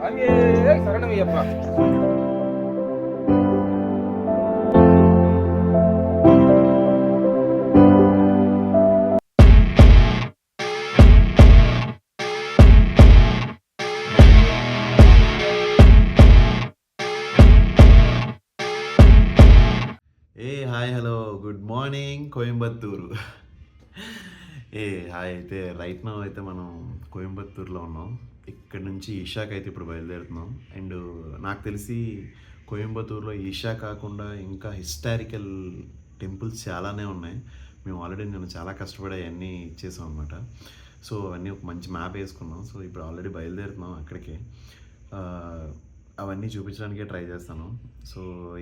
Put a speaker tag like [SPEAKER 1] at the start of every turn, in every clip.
[SPEAKER 1] శరణమయ్యప్ప.
[SPEAKER 2] Hi hello good morning Coimbatore. Hi అయితే right now అయితే మనం కోయంబత్తూరులో ఉన్నాం. ఇక్కడ నుంచి ఈషాకి అయితే ఇప్పుడు బయలుదేరుతున్నాం. అండ్ నాకు తెలిసి కోయంబత్తూరులో ఈషా కాకుండా ఇంకా హిస్టారికల్ టెంపుల్స్ చాలానే ఉన్నాయి. మేము ఆల్రెడీ నేను చాలా కష్టపడి అవన్నీ ఇచ్చేసాం అనమాట. సో అవన్నీ ఒక మంచి మ్యాప్ వేసుకున్నాం. సో ఇప్పుడు ఆల్రెడీ బయలుదేరుతున్నాం అక్కడికి. అవన్నీ చూపించడానికే ట్రై చేస్తాను. సో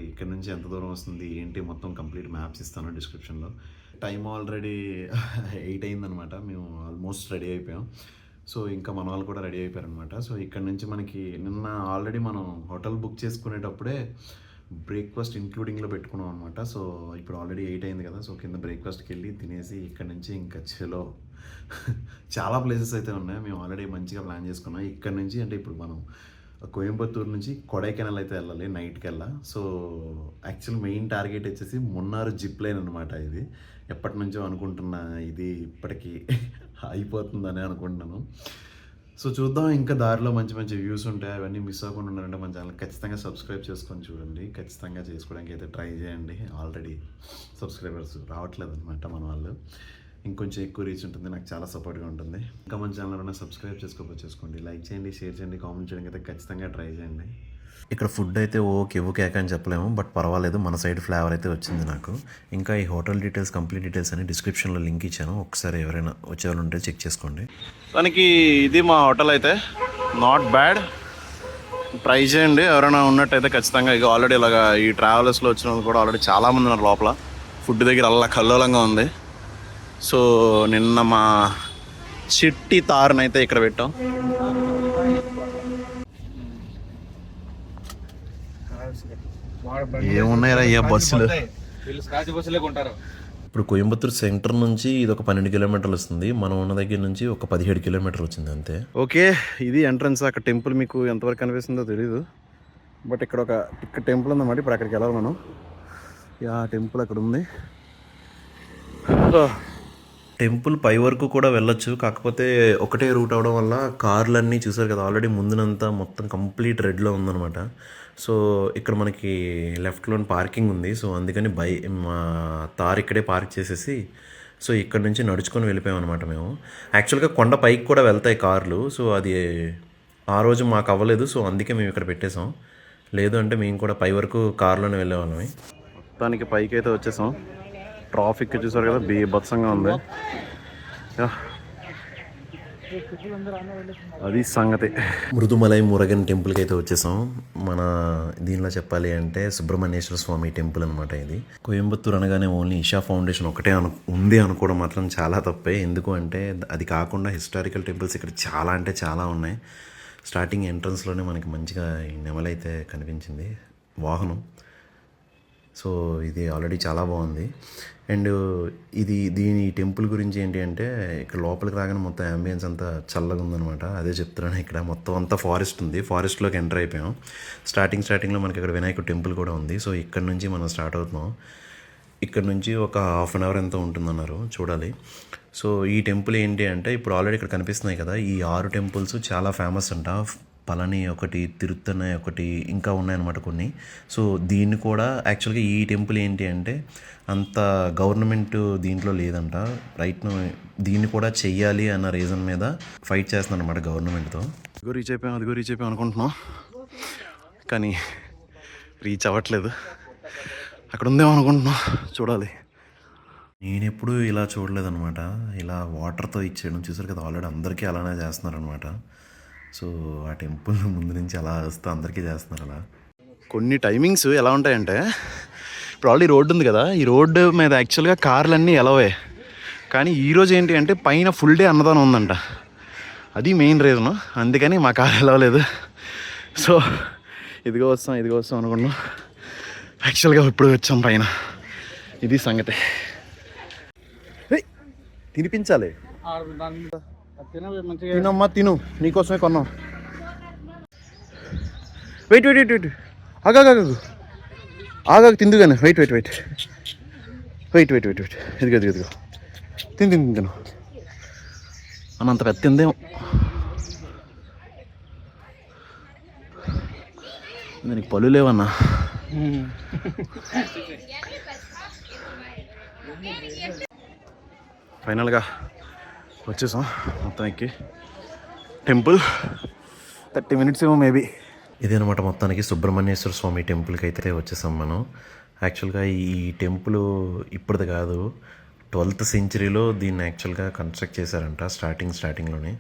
[SPEAKER 2] ఇక్కడ నుంచి ఎంత దూరం వస్తుంది ఏంటి మొత్తం కంప్లీట్ మ్యాప్స్ ఇస్తాను డిస్క్రిప్షన్లో. టైం ఆల్రెడీ 8 అయిందనమాట. మేము ఆల్మోస్ట్ రెడీ అయిపోయాం. సో ఇంకా మన వాళ్ళు కూడా రెడీ అయిపోయారనమాట. సో ఇక్కడ నుంచి మనకి నిన్న ఆల్రెడీ మనం హోటల్ బుక్ చేసుకునేటప్పుడే బ్రేక్ఫాస్ట్ ఇంక్లూడింగ్లో పెట్టుకున్నాం అనమాట. సో ఇప్పుడు ఆల్రెడీ 8 అయింది కదా. సో కింద బ్రేక్ఫాస్ట్కి వెళ్ళి తినేసి ఇక్కడ నుంచి ఇంకా చలో చాలా ప్లేసెస్ అయితే ఉన్నాయి. మేము ఆల్రెడీ మంచిగా ప్లాన్ చేసుకున్నాం. ఇక్కడ నుంచి అంటే ఇప్పుడు మనం కోయంబత్తూరు నుంచి కొడైకెనాల్ అయితే వెళ్ళాలి నైట్కి వెళ్ళా. సో యాక్చువల్ మెయిన్ టార్గెట్ వచ్చేసి మున్నార్ జిప్ లైన్ అనమాట. ఇది ఎప్పటి నుంచో అనుకుంటున్నా, ఇది ఇప్పటికీ అయిపోతుందని అనుకుంటున్నాను. సో చూద్దాం, ఇంకా దారిలో మంచి మంచి వ్యూస్ ఉంటాయి. అవన్నీ మిస్ అవ్వకుండా ఉండాలంటే మన ఛానల్ ఖచ్చితంగా సబ్స్క్రైబ్ చేసుకొని చూడండి. ఖచ్చితంగా చేసుకోవడానికి అయితే ట్రై చేయండి. ఆల్రెడీ సబ్స్క్రైబర్స్ రావట్లేదు అనమాట మన వాళ్ళు. ఇంకొంచెం ఎక్కువ రీచ్ ఉంటుంది, నాకు చాలా సపోర్ట్గా ఉంటుంది. ఇంకా మన ఛానల్ సబ్స్క్రైబ్ చేసుకోండి, లైక్ చేయండి, షేర్ చేయండి, కామెంట్ చేయడానికి అయితే ఖచ్చితంగా ట్రై చేయండి. ఇక్కడ ఫుడ్ అయితే ఓకే అని చెప్పలేము, బట్ పర్వాలేదు, మన సైడ్ ఫ్లేవర్ అయితే వచ్చింది నాకు. ఇంకా ఈ హోటల్ డీటెయిల్స్, కంప్లీట్ డీటెయిల్స్ అని డిస్క్రిప్షన్లో లింక్ ఇచ్చాను. ఒకసారి ఎవరైనా వచ్చేవాళ్ళు ఉంటే చెక్ చేసుకోండి. దానికి ఇది మా హోటల్ అయితే నాట్ బ్యాడ్, ట్రై చేయండి ఎవరైనా ఉన్నట్టయితే ఖచ్చితంగా. ఇక ఆల్రెడీ ఇలాగా ఈ ట్రావెలర్స్లో వచ్చిన వాళ్ళు కూడా ఆల్రెడీ చాలామంది ఉన్నారు లోపల. ఫుడ్ దగ్గర అలా కల్లోలంగా ఉంది. సో నిన్న మా చిట్టి తారునైతే ఇక్కడ పెట్టాం. ఏమున్నాయరా ఏ బస్సులు. ఇప్పుడు కోయంబత్తూరు సెంటర్ నుంచి ఇది ఒక 12 కిలోమీటర్లు వస్తుంది. మనం ఉన్న దగ్గర నుంచి ఒక 17 కిలోమీటర్లు వచ్చింది అంతే. ఓకే, ఇది ఎంట్రన్స్. అక్కడ టెంపుల్ మీకు ఎంతవరకు కనిపిస్తుందో తెలీదు, బట్ ఇక్కడ టెంపుల్ ఉందన్నమాట. ఇప్పుడు అక్కడికి వెళ్ళాలి మనం. ఆ టెంపుల్ అక్కడ ఉంది. టెంపుల్ పై వరకు కూడా వెళ్ళొచ్చు, కాకపోతే ఒకటే రూట్ అవడం వల్ల కార్లన్నీ చూసారు కదా ఆల్రెడీ ముందునంతా మొత్తం కంప్లీట్ రెడ్లో ఉందన్నమాట. సో ఇక్కడ మనకి లెఫ్ట్లో పార్కింగ్ ఉంది. సో అందుకని మా తార్ ఇక్కడే పార్క్ చేసేసి సో ఇక్కడ నుంచి నడుచుకొని వెళ్ళిపోయాం అనమాట. మేము యాక్చువల్గా కొండ పైకి కూడా వెళ్తాయి కార్లు. సో అది ఆ రోజు మాకు అవ్వలేదు. సో అందుకే మేము ఇక్కడ పెట్టేసాం. లేదు అంటే మేము కూడా పై వరకు కార్లోనే వెళ్ళేవాళ్ళమే. మొత్తానికి పైకి అయితే వచ్చేసాం. ట్రాఫిక్ చూసారు కదా, బీభత్సంగా ఉంది. అది సంగతి. మృదుమలై మురగన్ టెంపుల్కి అయితే వచ్చేసాం. మన దీనిలో చెప్పాలి అంటే సుబ్రహ్మణ్యేశ్వర స్వామి టెంపుల్ అనమాట ఇది. కోయంబత్తూరు అనగానే ఓన్లీ ఈషా ఫౌండేషన్ ఒకటే ఉంది అనుకోవడం మాత్రం చాలా తప్పే. ఎందుకు అంటే అది కాకుండా హిస్టారికల్ టెంపుల్స్ ఇక్కడ చాలా అంటే చాలా ఉన్నాయి. స్టార్టింగ్ ఎంట్రన్స్లోనే మనకి మంచిగా ఈ నెమలైతే కనిపించింది, వాహనం. సో ఇది ఆల్రెడీ చాలా బాగుంది. అండ్ దీని టెంపుల్ గురించి ఏంటి అంటే ఇక్కడ లోపలికి రాగానే మొత్తం అంబియన్స్ అంతా చల్లగా ఉందనమాట. అదే చెప్తున్నాను. ఇక్కడ మొత్తం అంతా ఫారెస్ట్ ఉంది. ఫారెస్ట్లోకి ఎంటర్ అయిపోయాం. స్టార్టింగ్లో మనకి ఇక్కడ వినాయకుడు టెంపుల్ కూడా ఉంది. సో ఇక్కడ నుంచి మనం స్టార్ట్ అవుతున్నాం. ఇక్కడ నుంచి ఒక హాఫ్ అన్ అవర్ ఎంతో ఉంటుందన్నారు, చూడాలి. సో ఈ టెంపుల్ ఏంటి అంటే ఇప్పుడు ఆల్రెడీ ఇక్కడ కనిపిస్తున్నాయి కదా, ఈ 6 టెంపుల్స్ చాలా ఫేమస్ అంట. పళని ఒకటి, తిరుత్తనై ఒకటి, ఇంకా ఉన్నాయన్నమాట కొన్ని. సో దీన్ని కూడా యాక్చువల్గా ఈ టెంపుల్ ఏంటి అంటే అంత గవర్నమెంట్ దీంట్లో లేదంట. దీన్ని కూడా చెయ్యాలి అన్న రీజన్ మీద ఫైట్ చేస్తున్నాను అనమాట గవర్నమెంట్తో. అదిగో రీచ్ అయిపోయాం అనుకుంటున్నాం, కానీ రీచ్ అవ్వట్లేదు. అక్కడ ఉందేమో అనుకుంటున్నాం, చూడాలి. నేను ఎప్పుడు ఇలా చూడలేదన్నమాట. ఇలా వాటర్తో ఇచ్చేయడం చూసారు కదా, ఆల్రెడీ అందరికీ అలానే చేస్తున్నారనమాట. సో ఆ టెంపుల్ ముందు నుంచి అలా వస్తూ అందరికీ చేస్తున్నారు అలా. కొన్ని టైమింగ్స్ ఎలా ఉంటాయంటే ఇప్పుడు ఆల్రెడీ రోడ్డు ఉంది కదా, ఈ రోడ్డు మీద యాక్చువల్గా కార్లన్నీ ఎలవే. కానీ ఈరోజు ఏంటి అంటే పైన ఫుల్ డే అన్నదానం ఉందంట. అది మెయిన్ రీజను, అందుకని మా కార్ ఎలవలేదు. సో ఇదిగో వస్తాం అనుకున్నాం. యాక్చువల్గా ఇప్పుడు వచ్చాం పైన. ఇది సంగతి. తినిపించాలి, తినమ్మా తిను, నీకోసమే కొన్నాం.
[SPEAKER 1] వెయిట్ వెయిట్ వెయిట్ వెయిట్ ఆగాగు ఆగాగు తిందుగానే wait wait wait wait wait wait wait ఇదిగో ఇదిగో ఇదిగో తిను అన్నంత పెద్ద తిందేమో. దీనికి పళ్ళు లేవన్నా. ఫైనల్గా వచ్చేసాం మొత్తం ఎక్కి టెంపుల్ 30 minutes ఏమో మేబీ.
[SPEAKER 2] ఇదనమాట మొత్తానికి సుబ్రహ్మణ్యేశ్వర స్వామి టెంపుల్కి అయితే వచ్చేసాం మనం. యాక్చువల్గా ఈ టెంపుల్ ఇప్పుడుది కాదు, 12th centuryలో దీన్ని యాక్చువల్గా కన్స్ట్రక్ట్ చేశారంట స్టార్టింగ్లోనే.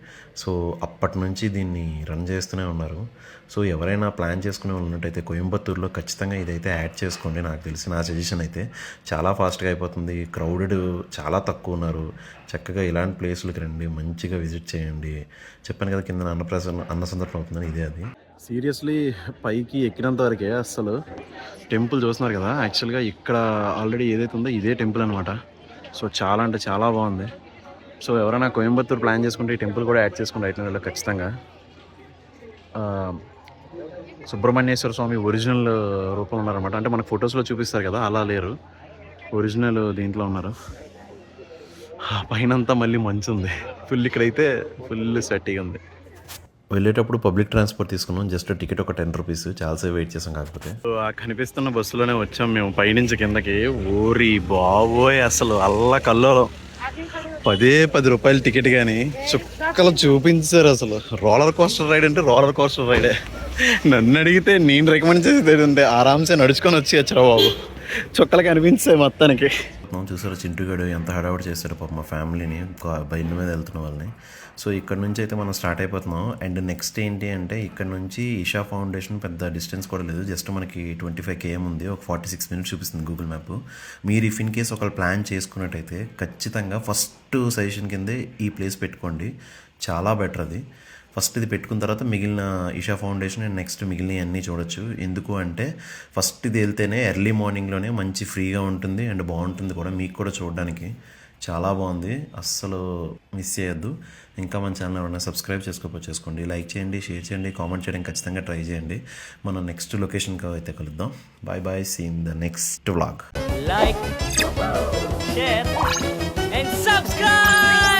[SPEAKER 2] సో అప్పటి నుంచి దీన్ని రన్ చేస్తూనే ఉన్నారు. సో ఎవరైనా ప్లాన్ చేసుకునే వాళ్ళు ఉన్నట్టయితే కోయంబత్తూరులో ఖచ్చితంగా ఇదైతే యాడ్ చేసుకోండి. నాకు తెలిసి నా సజెషన్ అయితే చాలా ఫాస్ట్గా అయిపోతుంది. క్రౌడెడ్ చాలా తక్కువ ఉన్నారు. చక్కగా ఇలాంటి ప్లేస్లకు రండి, మంచిగా విజిట్ చేయండి. చెప్పాను కదా కింద అన్న సందర్భం అవుతుందని, ఇదే అది.
[SPEAKER 1] సీరియస్లీ పైకి ఎక్కినంత వరకే అసలు టెంపుల్ చూస్తున్నారు కదా. యాక్చువల్గా ఇక్కడ ఆల్రెడీ ఏదైతే ఉందో ఇదే టెంపుల్ అనమాట. సో చాలా అంటే చాలా బాగుంది. సో ఎవరైనా కోయంబత్తూరు ప్లాన్ చేసుకుంటే ఈ టెంపుల్ కూడా యాడ్ చేసుకుంటే రైట్ ఖచ్చితంగా. సుబ్రహ్మణ్యేశ్వర స్వామి ఒరిజినల్ రూపంలో ఉన్నారనమాట. అంటే మనకు ఫొటోస్లో చూపిస్తారు కదా, అలా లేరు, ఒరిజినల్ దీంట్లో ఉన్నారు. పైనంతా మళ్ళీ మంచు ఉంది ఫుల్. ఇక్కడైతే ఫుల్ స్వెట్టిగా ఉంది.
[SPEAKER 2] వెళ్ళేటప్పుడు పబ్లిక్ ట్రాన్స్పోర్ట్ తీసుకున్నాం. జస్ట్ టికెట్ ఒక 10 rupees. చాలాసేపు వెయిట్ చేసాం. కాకపోతే
[SPEAKER 1] కనిపిస్తున్న బస్సులోనే వచ్చాం మేము పైనుంచి కిందకి. ఓరి బాబోయ్ అసలు కల్లోలం. 10 రూపాయలు టికెట్ కానీ చుక్కలు చూపించారు. అసలు రోలర్ కోస్టర్ రైడ్ అంటే రోలర్ కోస్టర్ రైడే. నన్ను అడిగితే నేను రికమెండ్ చేసేది అంటే ఆరామ్సే నడుచుకొని వచ్చేయచ్చురా బాబు. చుక్కలు కనిపించాయి మొత్తానికి.
[SPEAKER 2] చూసారు చింటుగాడు ఎంత హడావుడి చేశాడు పాప మా ఫ్యామిలీని, బయట మీద వెళ్తున్న వాళ్ళని. సో ఇక్కడ నుంచి అయితే మనం స్టార్ట్ అయిపోతున్నాం. అండ్ నెక్స్ట్ ఏంటి అంటే ఇక్కడ నుంచి ఇషా ఫౌండేషన్ పెద్ద డిస్టెన్స్ కూడా లేదు, జస్ట్ మనకి 25 km ఉంది. ఒక 46 minutes చూపిస్తుంది గూగుల్ మ్యాప్. మీరు ఇఫ్ ఇన్ కేస్ ఒకళ్ళు ప్లాన్ చేసుకున్నట్టయితే ఖచ్చితంగా ఫస్ట్ సజెషన్ కిందే ఈ ప్లేస్ పెట్టుకోండి. చాలా బెటర్ అది. ఫస్ట్ ఇది పెట్టుకున్న తర్వాత మిగిలిన ఇషా ఫౌండేషన్ అండ్ నెక్స్ట్ మిగిలిన అన్నీ చూడొచ్చు. ఎందుకు అంటే ఫస్ట్ ఇది వెళ్తేనే ఎర్లీ మార్నింగ్లోనే మంచి ఫ్రీగా ఉంటుంది అండ్ బాగుంటుంది కూడా, మీకు కూడా చూడడానికి చాలా బాగుంది. అస్సలు మిస్ చేయొద్దు. ఇంకా మన ఛానల్ ఎవరైనా సబ్స్క్రైబ్ చేసుకోండి, లైక్ చేయండి, షేర్ చేయండి, కామెంట్ చేయడం ఖచ్చితంగా ట్రై చేయండి. మనం నెక్స్ట్ లొకేషన్కి అయితే కలుద్దాం. Bye see in the next vlog.
[SPEAKER 3] Like, share and subscribe.